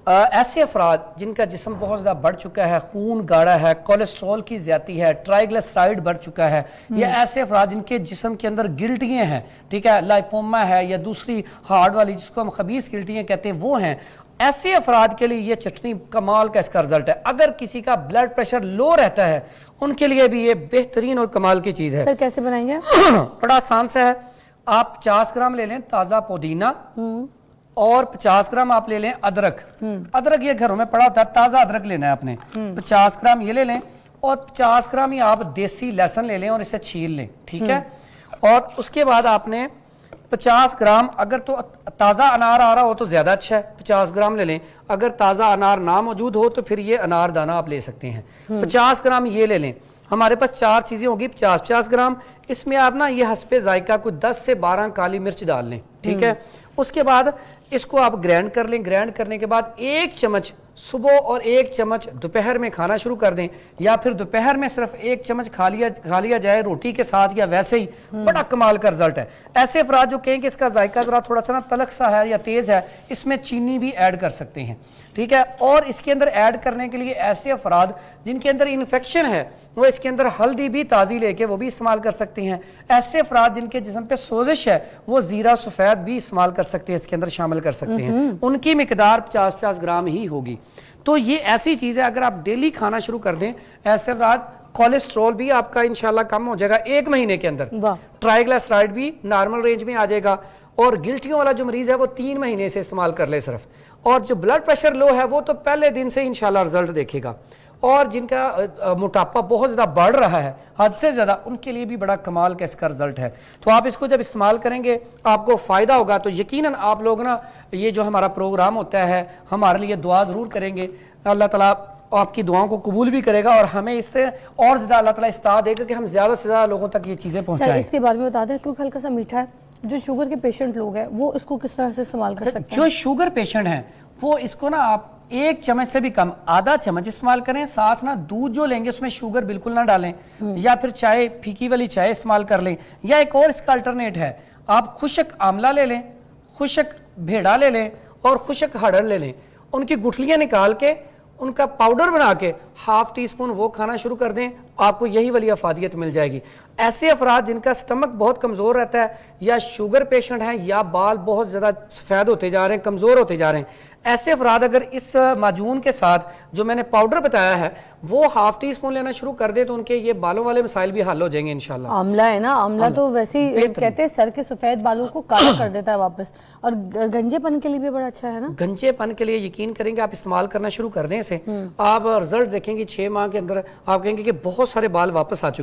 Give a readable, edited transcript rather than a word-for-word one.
ایسے افراد جن کا جسم بہت زیادہ بڑھ چکا ہے، خون گاڑھا ہے، کولیسٹرول کی زیادتی ہے، ٹرائیگلیسرائڈ بڑھ چکا ہے، یا ایسے افراد جن کے جسم کے اندر گلٹیاں ہیں، ٹھیک ہے، لائپوما ہے یا دوسری ہارڈ والی جس کو ہم خبیث گلٹیاں کہتے ہیں وہ ہیں، ایسے افراد کے لیے یہ چٹنی کمال کا اس کا رزلٹ ہے۔ اگر کسی کا بلڈ پریشر لو رہتا ہے ان کے لیے بھی یہ بہترین اور کمال کی چیز ہے۔ سر کیسے بنائیں گے؟ بڑا آسان سا ہے، آپ 50 گرام لے لیں تازہ پودینہ اور 50 گرام آپ لے لیں ادرک۔ ادرک یہ گھروں میں پڑا ہوتا ہے، تازہ ادرک لینا ہے آپ نے۔ 50 گرام یہ لے لیں اور 50 گرام ہی آپ دیسی لہسن لے لیں اور اسے چھیل لیں، ٹھیک ہے۔ اور اس کے بعد آپ نے 50 گرام، اگر تو تازہ انار آ رہا ہو تو زیادہ اچھا ہے، 50 گرام لے لیں۔ اگر تازہ انار نہ موجود ہو تو پھر یہ انار دانہ آپ لے سکتے ہیں۔ 50 گرام یہ لے لیں۔ ہمارے پاس 4 چیزیں ہوگی 50 گرام۔ اس میں آپ نا یہ حسب ذائقہ کوئی 10 سے 12 کالی مرچ ڈال لیں، ٹھیک ہے۔ اس کے بعد اس کو آپ گرینڈ کر لیں۔ گرینڈ کرنے کے بعد 1 چمچ صبح اور 1 چمچ دوپہر میں کھانا شروع کر دیں، یا پھر دوپہر میں صرف 1 چمچ کھا لیا جائے روٹی کے ساتھ یا ویسے ہی، بڑا کمال کا رزلٹ ہے۔ ایسے افراد جو کہیں کہ اس کا ذائقہ ذرا تھوڑا سا نا تلخ سا ہے یا تیز ہے، اس میں چینی بھی ایڈ کر سکتے ہیں، ٹھیک ہے۔ اور اس کے اندر ایڈ کرنے کے لیے ایسے افراد جن کے اندر انفیکشن ہے وہ اس کے اندر ہلدی بھی تازی لے کے وہ بھی استعمال کر سکتے ہیں۔ ایسے افراد جن کے جسم پہ سوزش ہے وہ زیرہ سفید بھی استعمال کر سکتے ہیں، اس کے اندر شامل کر سکتے ہیں۔ ان کی مقدار 50 گرام ہی ہوگی۔ تو یہ ایسی چیز ہے اگر آپ ڈیلی کھانا شروع کر دیں، ایسے افراد کولیسٹرول بھی آپ کا انشاءاللہ کم ہو جائے گا 1 مہینے کے اندر، ٹرائیگلیسرائڈ بھی نارمل رینج میں آ جائے گا، اور گلٹیوں والا جو مریض ہے وہ 3 مہینے سے استعمال کر لے صرف، اور جو بلڈ پریشر لو ہے وہ تو پہلے دن سے انشاءاللہ رزلٹ دیکھے گا، اور جن کا موٹاپا بہت زیادہ بڑھ رہا ہے حد سے زیادہ ان کے لیے بھی بڑا کمال کا اس کا رزلٹ ہے۔ تو آپ اس کو جب استعمال کریں گے آپ کو فائدہ ہوگا، تو یقیناً آپ لوگ نا یہ جو ہمارا پروگرام ہوتا ہے ہمارے لیے دعا ضرور کریں گے، اللہ تعالیٰ آپ کی دعاؤں کو قبول بھی کرے گا اور ہمیں اس سے اور زیادہ اللہ تعالیٰ استعداد دے گا کہ ہم زیادہ سے زیادہ لوگوں تک یہ چیزیں پہنچائیں۔ سر اس کے بارے میں بتا دیں کیونکہ ہلکا سا میٹھا ہے، جو شوگر کے پیشنٹ لوگ ہیں وہ اس کو کس طرح سے استعمال کر سکتے ہیں؟ جو شوگر پیشنٹ ہیں وہ اس کو نا آپ 1 چمچ سے بھی کم، آدھا چمچ استعمال کریں، ساتھ نا دودھ جو لیں گے اس میں شوگر بالکل نہ ڈالیں، یا پھر چائے پھیکی والی چائے استعمال کر لیں، یا ایک اور اس کا الٹرنیٹ ہے، آپ خشک آملہ لے لیں، خشک بھیڑا لے لیں اور خشک ہڑر لے لیں، ان کی گٹھلیاں نکال کے ان کا پاؤڈر بنا کے ½ ٹی اسپون وہ کھانا شروع کر دیں، آپ کو یہی والی افادیت مل جائے گی۔ ایسے افراد جن کا سٹمک بہت کمزور رہتا ہے، یا شوگر پیشنٹ ہیں، یا بال بہت زیادہ سفید ہوتے جا رہے ہیں، کمزور ہوتے جا رہے ہیں، ایسے افراد اگر اس معجون کے ساتھ جو میں نے پاؤڈر بتایا ہے وہ ½ ٹی اسپون لینا شروع کر دے تو ان کے یہ بالوں والے مسائل بھی حل ہو جائیں گے انشاءاللہ۔ آملہ ہے نا، آملہ تو ویسے ہی کہتے ہیں سر کے سفید بالوں کو کالا کر دیتا ہے واپس، اور گنجے پن کے لیے بھی بڑا اچھا ہے نا۔ گنجے پن کے لیے یقین کریں گے آپ استعمال کرنا شروع کر دیں اسے، آپ رزلٹ دیکھیں گے 6 ماہ کے اندر آپ کہیں گے کہ بہت سارے بال واپس آ چکے۔